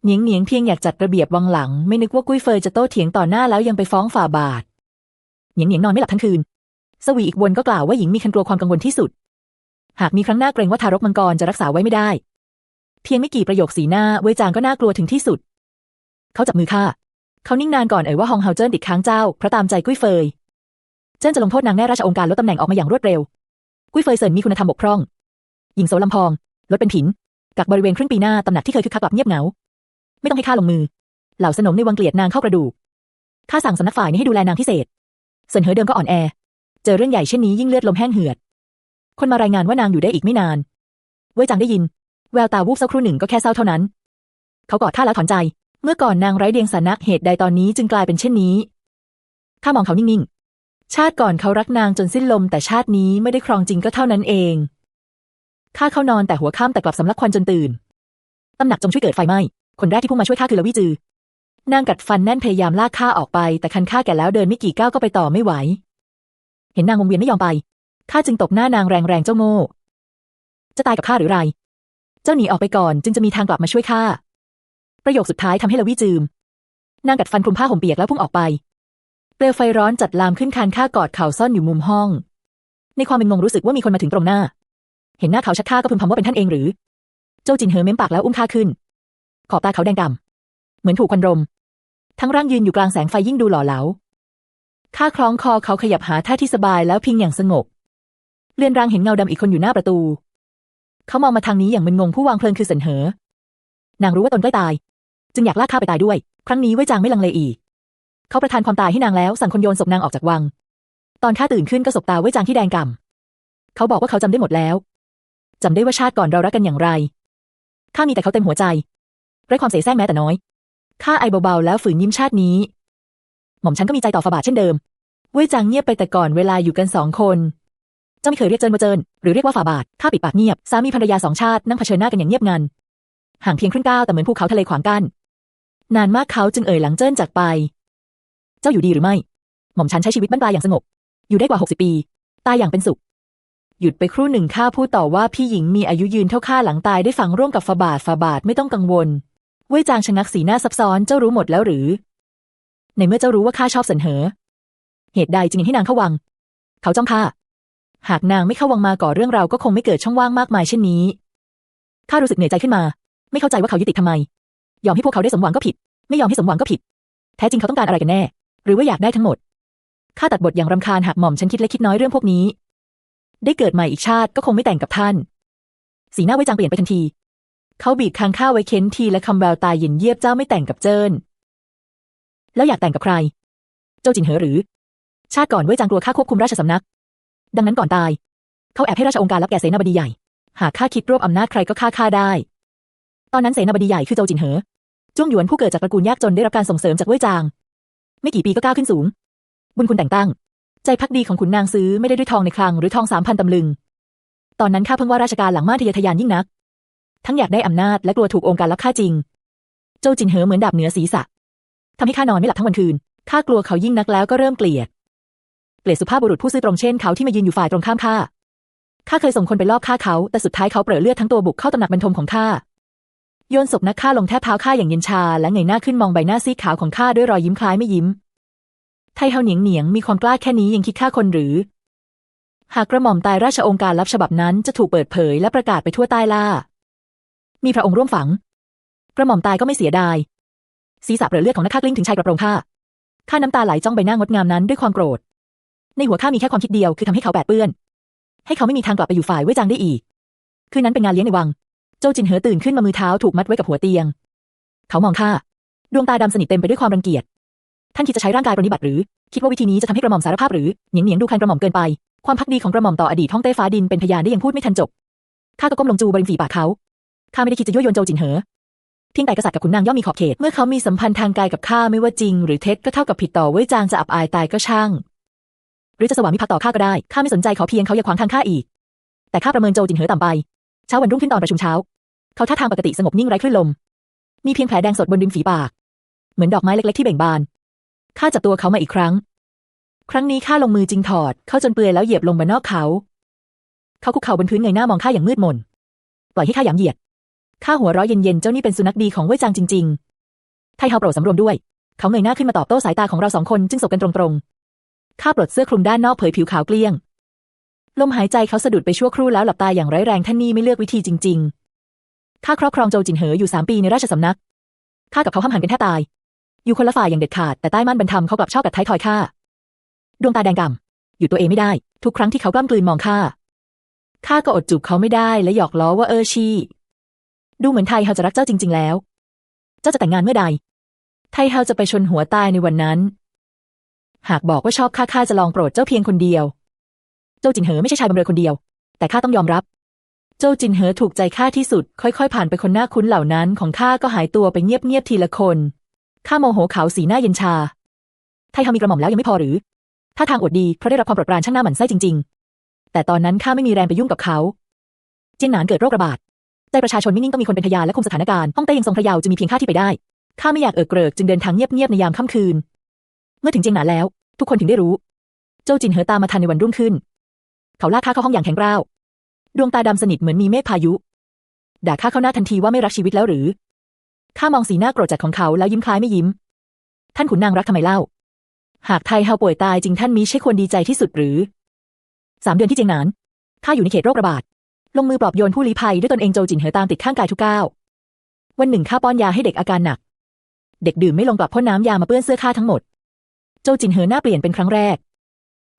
เหนียงเหนียงเพียงอยากจัดระเบียบวังหลังไม่นึกว่ากุ้ยเฟยจะโต้เถียงต่อหน้าแล้วยังไปฟ้องฝ่าบาทเหนียงเหนียงนอนไม่หลับทั้งคืนสวีอีกวนก็กล่าวว่าหญิงมีคันกลัวความกังวลที่สุดหากมีครั้งหน้าเกรงว่าทารกมังกรจะรักษาไว้ไม่ได้เพียงไม่กี่ประโยคสีหน้าเว่ยจางก็น่ากลัวถึงที่สุดเขาจับมือข้าเขานิ่งนานก่อนว่าฮองเฮาเจิ้นติดค้างเจ้าเพราะตามใจกุ้ยเฟยเจิ้นจะลงโทษนางแน่ราชองค์การลดตำแหน่งออกมาอย่างรวดเร็วกุ้ยเฟยเซินมีคุณธรรมบกพร่องหญิงโสลำพองลดเป็นผินกักบริเวณครึ่งปีหน้าตำหนักที่เคยคึกคักกลับเงียบเหงาไม่ต้องให้ข้าลงมือเหล่าสนมในวังเกลียดนางเข้ากระดูกข้าสั่งสำนักฝ่ายนี้ให้ดูแลนางพิเศษเซินเหอเดิมก็อ่อนแอเจอเรื่องใหญ่เช่นนี้ยิ่งเลือดลมแห้งเหือดคนมารายงานว่านางอยู่ได้อีกไม่นานเว่ยจางได้ยินแววตาวูบเศร้าครู่หนึ่งก็แค่เศร้าเท่านั้นเขากอดข้าแล้วถอนใจเมื่อก่อนนางไร้เดียงสานะเหตุใดตอนนี้จึงกลายเป็นเช่นนี้ข้ามองเขานิ่งๆชาติก่อนเขารักนางจนสิ้นลมแต่ชาตินี้ไม่ได้ครองจริงก็เท่านั้นเองข้าเข้านอนแต่หัวค่ำแต่กลับสำลักควันจนตื่นตำหนักจงช่วยเกิดไฟไหม้คนแรกที่พุ่งมาช่วยข้าคือละวี่จือนางกัดฟันแน่นพยายามลากข้าออกไปแต่คันข้าแก่แล้วเดินไม่กี่ก้าวก็ไปต่อไม่ไหวเห็นนางวงเวียนไม่ยอมไปข้าจึงตบหน้านางแรงๆเจ้าโง่จะตายกับข้าหรือไรเจ้าหนีออกไปก่อนจึงจะมีทางกลับมาช่วยข้าประโยคสุดท้ายทำให้ละวี่จืมนางกัดฟันคลุมผ้าห่มเปียกแล้วพุ่งออกไปเปลวไฟร้อนจัดลามขึ้นคานข้ากอดเข่าซ่อนอยู่มุมห้องในความมึนงงรู้สึกว่ามีคนมาถึงตรงหน้า เห็นหน้าเขาชัดข้าก็พึมพำว่าเป็นท่านเองหรือโจจินเหอเม้มปากแล้วอุ้มข้าขึ้นขอบตาเขาแดงก่ำเหมือนถูกควันรมทั้งร่างยืนอยู่กลางแสงไฟยิ่งดูหล่อเหลาข้าคล้องคอเขาขยับหาท่าที่สบายแล้วพิงอย่างสงบเลือนรางเห็นเงาดำอีกคนอยู่หน้าประตูเขามองมาทางนี้อย่างมึนงงผู้วางเพลิงคือเสินเหอนางรู้ว่าตนใกล้ตายจึงอยากลากข้าไปตายด้วยครั้งนี้เว่ยจางไม่ลังเลอีกเขาประทานความตายให้นางแล้วสั่งคนโยนศพนางออกจากวังตอนข้าตื่นขึ้นก็สบตาเว่ยจางที่แดงก่ำเขาบอกว่าเขาจำได้หมดแล้วจำได้ว่าชาติก่อนเรารักกันอย่างไรข้ามีแต่เขาเต็มหัวใจไร้ความเสแสร้งแม้แต่น้อยข้าไอเบาๆแล้วฝืนยิ้มชาตินี้หม่อมฉันก็มีใจต่อฝาบาทเช่นเดิมเว่ยจางเงียบไปแต่ก่อนเวลาอยู่กัน2 คนเจ้าไม่เคยเรียกเจินว่าเจินหรือเรียกว่าฝาบาทข้าปิดปากเงียบสามีภรรยา2 ชาตินั่งเผชิญหน้ากันอย่างเงียบงันห่างเพียงครึ่งก้าวแต่เหมือนภูเขาทะเลขวางกั้นนานมากเขาจึงเอ่ยหลังเจิ้นจากไปเจ้าอยู่ดีหรือไม่หม่อมฉันใช้ชีวิตบ้านปลายอย่างสงบอยู่ได้กว่า60 ปีตายอย่างเป็นสุขหยุดไปครู่หนึ่งข้าพูดต่อว่าพี่หญิงมีอายุยืนเท่าข้าหลังตายได้ฝังร่วมกับฝาบาทไม่ต้องกังวลเว่ยจางชะงักสีหน้าซับซ้อนเจ้ารู้หมดแล้วหรือในเมื่อเจ้ารู้ว่าข้าชอบเสินเหอเหตุใดจึงยังให้นางเข้าวังเขาจ้องข้าหากนางไม่เข้าวังมาก่อเรื่องเราก็คงไม่เกิดช่องว่างมากมายเช่นนี้ข้ารู้สึกเหนื่อยใจขึ้นมาไม่เข้าใจว่าเขายึดติดทำไมยอมให้พวกเขาได้สมหวังก็ผิดไม่ยอมให้สมหวังก็ผิดแท้จริงเขาต้องการอะไรกันแน่หรือว่าอยากได้ทั้งหมดข้าตัดบทอย่างรำคาญหากหม่อมฉันคิดเล็กคิดน้อยเรื่องพวกนี้ได้เกิดใหม่อีกชาติก็คงไม่แต่งกับท่านสีหน้าเว่ยจางเปลี่ยนไปทันทีเขาบีบคางข้าไว้เค้นทีและคำแววตาเย็นเยียบเจ้าไม่แต่งกับเจิ้นแล้วอยากแต่งกับใครโจจินเหอหรือชาติก่อนเว่ยจางกลัวข้าควบคุมราชสำนักดังนั้นก่อนตายเขาแอบให้ราชองค์การรับแก่เสนาบดีใหญ่หากข้าคิดรวบอำนาจใครก็ฆ่าได้ตอนนั้นเสนาบดีใหญ่คือโจจินเหอจ้วงหยวนผู้เกิดจากตระกูลยากจนได้รับการส่งเสริมจากเว่ยจางไม่กี่ปีก็ก้าวขึ้นสูงบุญคุณแต่งตั้งใจภักดีของขุนนางซื้อไม่ได้ด้วยทองในคลังหรือทอง3,000 ตำลึงตอนนั้นข้าเพิ่งว่าราชการหลังม่านทะเยอทะยานยิ่งนักทั้งอยากได้อำนาจและกลัวถูกองค์การลับฆ่าจริงโจจินเหอเหมือนดาบเหนือศีรษะทำให้ข้านอนไม่หลับทั้งวันคืนข้ากลัวเขายิ่งนักแล้วก็เริ่มเกลียดสุภาพบุรุษผู้ซื่อตรงเช่นเขาที่มายืนอยู่ฝ่ายตรงข้ามข้าเคยส่งคนไปลอบฆ่าเขาแต่สุดท้ายเขาเปรอะเลือดทั้งตัวบุกเข้าตำหนักบรรทมของข้าโยนศพนักฆ่าลงแทบเท้าข้าอย่างเย็นชาและเงยหน้าขึ้นมองใบหน้าซีดขาวของข้าด้วยรอยยิ้มคล้ายไม่ยิ้มไทเฮาเหนียงมีความกล้าแค่นี้ยังคิดฆ่าคนหรือหากกระหม่อมตายราชองค์การลับฉบับนั้นจะถูกเปิดเผยและประกาศไปทั่วใต้ล่ามีพระองค์ร่วมฝังกระหม่อมตายก็ไม่เสียดายศีรษะเปรอะเลือดของนักฆ่ากลิ้งถึงชายกระโปรงข้าน้ำตาไหลจ้องใบหน้างดงามนั้นด้วยความโกรธในหัวข้ามีแค่ความคิดเดียวคือทำให้เขาแปดเปื้อนให้เขาไม่มีทางกลับไปอยู่ฝ่ายเว่ยจางได้อีกคืนนั้นเป็นงานเลี้ยงในวังโจจินเหอตื่นขึ้นมามือเท้าถูกมัดไว้กับหัวเตียงเขามองข้าดวงตาดำสนิทเต็มไปด้วยความรังเกียจท่านคิดจะใช้ร่างกายปรนนิบัติหรือคิดว่าวิธีนี้จะทำให้กระหม่อมสารภาพหรือเหนียงดูคันกระหม่อมเกินไปความภักดีของกระหม่อมต่ออดีตฮ่องเต้ฟ้าดินเป็นพยานได้ยังพูดไม่ทันจบข้าก็ก้มลงจูบริมฝีปากเขาข้าไม่ได้คิดจะยั่วยวนโจจินเหอเพียงแต่กษัตริย์กับขุนนางย่อมมีขอบเขตเมื่อเขามีสัมพันธ์ทางกายกับข้าไม่ว่าจริงหรือเท็จก็เท่ากับผิดต่อเว่ยจางจะอับอายตายก็ช่างหรือจะสวามิภักดิ์ต่อข้าก็ได้ข้าไม่สนใจขอเพียงเขาอย่าขวางทางข้าอีกแต่ข้าประเมินโจจินเหอต่ำไปเช้าวันรุ่งขึ้นตอนประชุมเช้าเขาท่าทางปกติสงบนิ่งไร้คลื่นลมมีเพียงแผลแดงสดบนริมฝีปากเหมือนดอกไม้เล็กๆที่เบ่งบานข้าจับตัวเขามาอีกครั้งนี้ข้าลงมือจริงถอดเข้าจนเปลือยแล้วเหยียบลงบนนอกเขาคุกเข่าบนพื้นเงยหน้ามองข้าอย่างมืดมนปล่อยให้ข้าหยามเหยียดข้าหัวเราะเย็นๆเจ้านี่เป็นสุนัขดีของเว่ยจางจริงๆไทเฮาโปรดสำรวมด้วยเขาเงยหน้าขึ้นมาตอบโต้สายตาของเรา2 คนจึงสบกันตรงๆข้าปลดเสื้อคลุมด้านนอกเผยผิวขาวเกลี้ยงลมหายใจเขาสะดุดไปชั่วครู่แล้วหลับตาอย่างไร้แรงท่านนี่ไม่เลือกวิธีจริงๆข้าครอบครองโจจินเหออยู่3 ปีในราชสำนักข้ากับเขาห้ามหันกันแทบตายอยู่คนละฝ่ายอย่างเด็ดขาดแต่ใต้ม่านบรรทมเขากลับชอบกัดท้ายทอยข้าดวงตาแดงก่ำอยู่ตัวเองไม่ได้ทุกครั้งที่เขากล้ำกลืนมองข้าก็อดจูบเขาไม่ได้และหยอกล้อว่าชี่ดูเหมือนไทเฮาจะรักเจ้าจริงๆแล้วเจ้าจะแต่งงานเมื่อใดไทเฮาจะไปชนหัวตายในวันนั้นหากบอกว่าชอบข้าจะลองโปรดเจ้าเพียงคนเดียวโจจินเหอไม่ใช่ชายบำเรอคนเดียวแต่ข้าต้องยอมรับโจจินเหอถูกใจข้าที่สุดค่อยๆผ่านไปคนหน้าคุ้นเหล่านั้นของข้าก็หายตัวไปเงียบๆทีละคนข้าโมโหเขาสีหน้าเย็นชาไทเฮามีกระหม่อมแล้วยังไม่พอหรือถ้าทางอดดีเพราะได้รับความโปรดปรานช่างหน้าหมั่นไส้จริงๆแต่ตอนนั้นข้าไม่มีแรงไปยุ่งกับเขาเจียนหนานเกิดโรคระบาดใจประชาชนไม่นิ่งต้องมีคนเป็นพยานและคุมสถานการณ์ฮ่องเต้ยังทรงพระเยาว์จะมีเพียงข้าที่ไปได้ข้าไม่อยากเกริกจึงเดินทางเงียบๆในยามค่ำคืนเมื่อถึงเจียงหนานแล้วทุกคนถึงได้รู้โจจินเหอตามมาทันในวันรุ่งขึ้นเขาลากข้าเข้าห้องอย่างแข็งกร้าวดวงตาดำสนิทเหมือนมีเมฆพายุด่าข้าเข้าหน้าทันทีว่าไม่รักชีวิตแล้วหรือข้ามองสีหน้าโกรธจัดของเขาแล้วยิ้มคล้ายไม่ยิ้มท่านขุนนางรักทำไมเล่าหากไทเฮาป่วยตายจริงท่านมิใช่ควรดีใจที่สุดหรือ3 เดือนที่เจียงหนานข้าอยู่ในเขตโรคระบาด ลงมือปลอบโยนผู้ลี้ภัยด้วยตนเองโจจินเหอตามติดข้างกายทุกก้าววันหนึ่งข้าป้อนยาให้เด็กอาการหนักเด็กดื่มไม่ลงกลับพ่นน้ำยามาเปื้อนเสื้อข้าทั้งหมดโจจินเหอหน้าเปลี่ยนเป็นครั้งแรก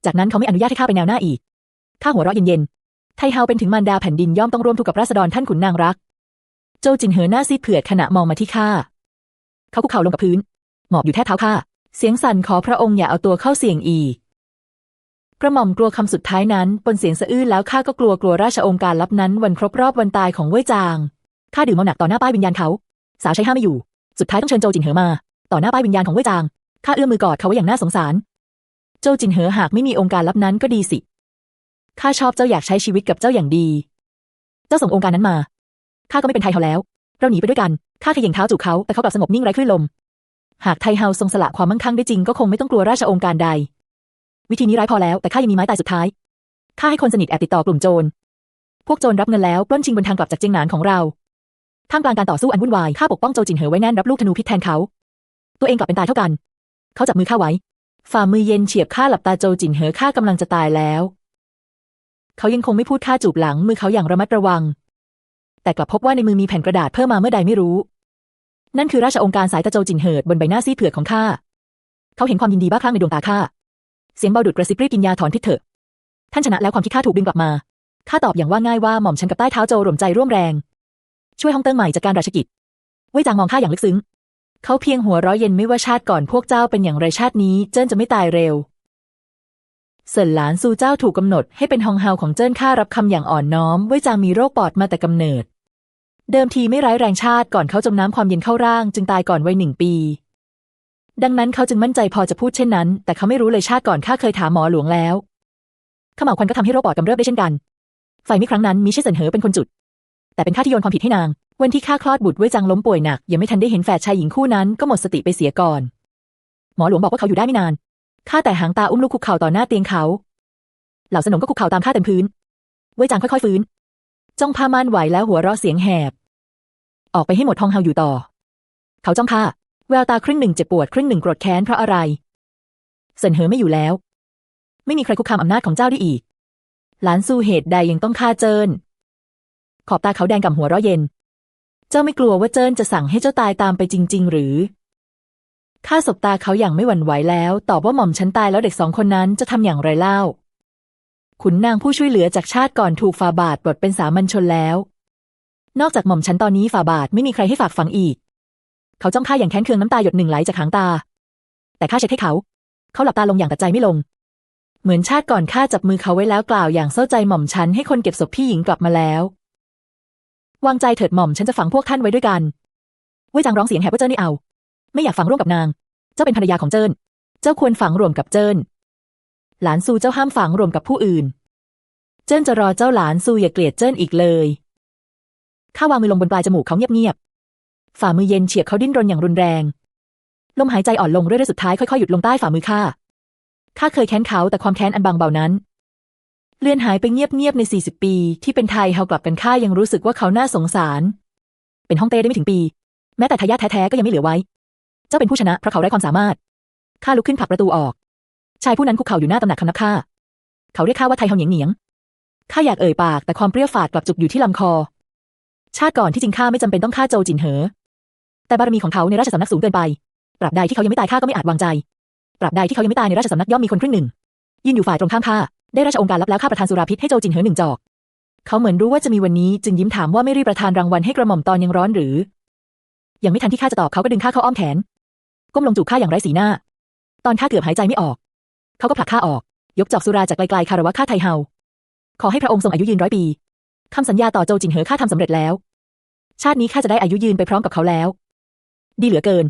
จากนั้นเขาไม่อนุญาตให้ข้าไปแนวหน้าอีกข้าหัวเราะเย็นๆไทเฮาเป็นถึงมารดาแผ่นดินย่อมต้องร่วมทุกข์กับราษฎรท่านขุนนางรักโจจินเหอหน้าซีดเผือดขณะมองมาที่ข้าเขาคุกเข่าลงกับพื้นหมอบอยู่แทบเท้าข้าเสียงสั่นขอพระองค์อย่าเอาตัวเข้าเสี่ยงอีกกระหม่อมกลัวคำสุดท้ายนั้นปนเสียงสะอื้นแล้วข้าก็กลัวราชองค์การลับนั้นวันครบรอบวันตายของเว่ยจางข้าดื่มเมาหนักต่อหน้าป้ายวิญญาณเขาสาวใช้ห้ามไม่อยู่สุดท้ายต้องเชิญโจจินเหอมาต่อหน้าป้ายวิญญาณของเว่ยจางข้าเอื้อมมือกอดเขาไว้อย่างน่าสงสารโจจินเหอหากไม่มีองค์การลับนั้นก็ดีสิข้าชอบเจ้าอยากใช้ชีวิตกับเจ้าอย่างดีเจ้าส่งองค์การนั้นมาข้าก็ไม่เป็นไทเฮาแล้วเราหนีไปด้วยกันข้าเขย่งเท้าจูบเขาแต่เขากลับสงบนิ่งไร้คลื่นลมหากไทเฮาทรงสละความมั่งคั่งได้จริงก็คงไม่ต้องกลัวราชองค์การใดวิธีนี้ร้ายพอแล้วแต่ข้ายังมีไม้ตายสุดท้ายข้าให้คนสนิทแอบติดต่อกลุ่มโจรพวกโจรรับเงินแล้วปล้นชิงบนทางกลับจากเจียงหนานของเราท่ามกลางการต่อสู้อันวุ่นวายข้าปกป้องโจจินเหอไว้แน่นรับลูกธนูพิษแทนเขาตัวเองกลับเป็นตายเท่ากันเขาจับมือข้าไว้ฝ่ามือเย็นเฉียบข้าหลับตาโจจินเหอข้ากำลังจะตายแล้วเขายังคงไม่พูดข้าจูบหลังมือเขาอย่างระมัดระวังแต่กลับพบว่าในมือมีแผ่นกระดาษเพิ่มมาเมื่อใดไม่รู้นั่นคือราชองค์การสายตาโจจินเหอบนใบหน้าซีดเผือดของข้าเขาเห็นความยินดีบ้าคลั่งในดวงตาข้าเสียงเบาดุดกระซิบรีบกินยาถอนพิษเถอะท่านชนะแล้วความคิดข้าถูกดึงกลับมาข้าตอบอย่างว่าง่ายว่าหม่อมฉันกับใต้เท้าโจร่วมใจร่วมแรงช่วยฮ่องเติ้งใหม่จัดการราชกิจเว่ยจางมองข้าอย่างลึกซึ้งเขาเพียงหัวเราะเย็นไม่ว่าชาติก่อนพวกเจ้าเป็นอย่างไรชาตินี้เจิ้นจะไม่ตายเร็วเซินหลานซูเจ้าถูกกำหนดให้เป็นฮองเฮาของเจิ้นข้ารับคำอย่างอ่อนน้อมเว่ยจางมีโรคปอดมาแต่กำเนิดเดิมทีไม่ร้ายแรงชาติก่อนเขาจมน้ำความเย็นเข้าร่างจึงตายก่อนวัย1 ปีดังนั้นเขาจึงมั่นใจพอจะพูดเช่นนั้นแต่เขาไม่รู้เลยชาติก่อนข้าเคยถามหมอหลวงแล้วเขม่าวควันก็ทำให้โรคปอดกำเริบได้เช่นกันไฟไหม้ครั้งนั้นมิใช่เซินเหอเป็นคนจุดแต่เป็นข้าที่โยนความผิดให้นางวันที่ข้าคลอดบุตรเว่ยจางล้มป่วยหนักยังไม่ทันได้เห็นแฝดชายหญิงคู่นั้นก็หมดสติไปเสียก่อนหมอหลวงบอกว่าเขาอยู่ได้ไม่นานข้าแต่หางตาอุ้มลูกคุกเข่าต่อหน้าเตียงเขาเหล่าสนมก็คุกเข่าตามข้าเต็มพื้นเว่ยจางค่อยๆฟื้นจ้องผ้าม่านไหวแล้วหัวเราะเสียงแหบออกไปให้หมดฮองเฮาอยู่ต่อเขาจ้องข้าแววตาครึ่งหนึ่งเจ็บปวดครึ่งหนึ่งโกรธแค้นเพราะอะไรเซินเหอไม่อยู่แล้วไม่มีใครคุกคามอำนาจของเจ้าได้อีกหลานซูเหตุใดยังต้องฆ่าเจิ้นขอบตาเขาแดงก่ำหัวเราะเย็นเจ้าไม่กลัวว่าเจิ้นจะสั่งให้เจ้าตายตามไปจริงๆหรือข้าสบตาเขาอย่างไม่หวั่นไหวแล้วตอบว่าหม่อมฉันตายแล้วเด็ก2 คนนั้นจะทำอย่างไรเล่าขุนนางผู้ช่วยเหลือจากชาติก่อนถูกฝ่าบาทปลดเป็นสามัญชนแล้วนอกจากหม่อมฉันตอนนี้ฝ่าบาทไม่มีใครให้ฝากฝังอีกเขาจ้องข้าอย่างแค้นเคืองน้ำตาหยดหนึ่งไหลจากหางตาแต่ข้าเช็ดให้เขาหลับตาลงอย่างตัดใจไม่ลงเหมือนชาติก่อนข้าจับมือเขาไว้แล้วกล่าวอย่างเศร้าใจหม่อมฉันให้คนเก็บศพพี่หญิงกลับมาแล้ววางใจเถิดหม่อมฉันจะฝังพวกท่านไว้ด้วยกันเว่ยจางร้องเสียงแหบว่าเจิ้นไม่เอาไม่อยากฝังร่วมกับนางเจ้าเป็นภรรยาของเจิ้นเจ้าควรฝังรวมกับเจิ้นหลานซูเจ้าห้ามฝังรวมกับผู้อื่นเจิ้นจะรอเจ้าหลานซูอย่าเกลียดเจิ้นอีกเลยข้าวางมือลงบนปลายจมูกเขาเงียบๆฝ่ามือเย็นเฉียบเขาดิ้นรนอย่างรุนแรงลมหายใจอ่อนลงเรื่อยๆสุดท้ายค่อยๆหยุดลงใต้ฝ่ามือข้าเคยแค้นเขาแต่ความแค้นอันบางเบานั้นเลือนหายไปเงียบๆใน40 ปีที่เป็นไทยเฮากลับกันข้ายังรู้สึกว่าเขาน่าสงสารเป็นฮ่องเต้ได้ไม่ถึงปีแม้แต่ทายาทแท้ๆก็ยังไม่เหลือไว้เจ้าเป็นผู้ชนะเพราะเขาไร้ความสามารถข้าลุกขึ้นผลักประตูออกชายผู้นั้นคุกเข่าอยู่หน้าตำหนักคำนับข้าเขาเรียกข้าว่าไทเฮาเหนียงข้าอยากเอ่ยปากแต่ความเปรี้ยวฝาดกลับจุกอยู่ที่ลำคอชาติก่อนที่จริงข้าไม่จำเป็นต้องฆ่าโจจินเหอแต่บารมีของเขาในราชสำนักสูงเกินไปตราบใดที่เขายังไม่ตายข้าก็ไม่อาจวางใจตราบใดที่เขายังไม่ตายในราชสำนักย่อมมีคนครึ่งหนึ่งยืนอยู่ฝ่ายตรงข้ามข้าได้ราชองค์การรับแล้วข้าประทานสุราพิษให้โจจินเหอ1 จอกเขาเหมือนรู้ว่าจะมีวันนี้จึงยิ้มถามว่าไม่รีบประทานรางวัลให้กระหม่อมตอนยังร้อนหรือยังไม่ทันที่ข้าจะตอบเขาก็ดึงข้าเข้าอ้อมแขนก้มลงจูบข้าอย่างไร้สีหน้าตอนข้าเกือบหายใจไม่ออกเขาก็ผลักข้าออกยกจอกสุราจากไกลๆคารวะข้าไทเฮาขอให้พระองค์ทรงอายุยืน100 ปีคำสัญญาต่อโจจินเหอข้าทำสำเร็จแล้วชาตินี้ข้าจะได้อายุยืนไปพร้อมกับเขาแล้วดีเหลือเกิน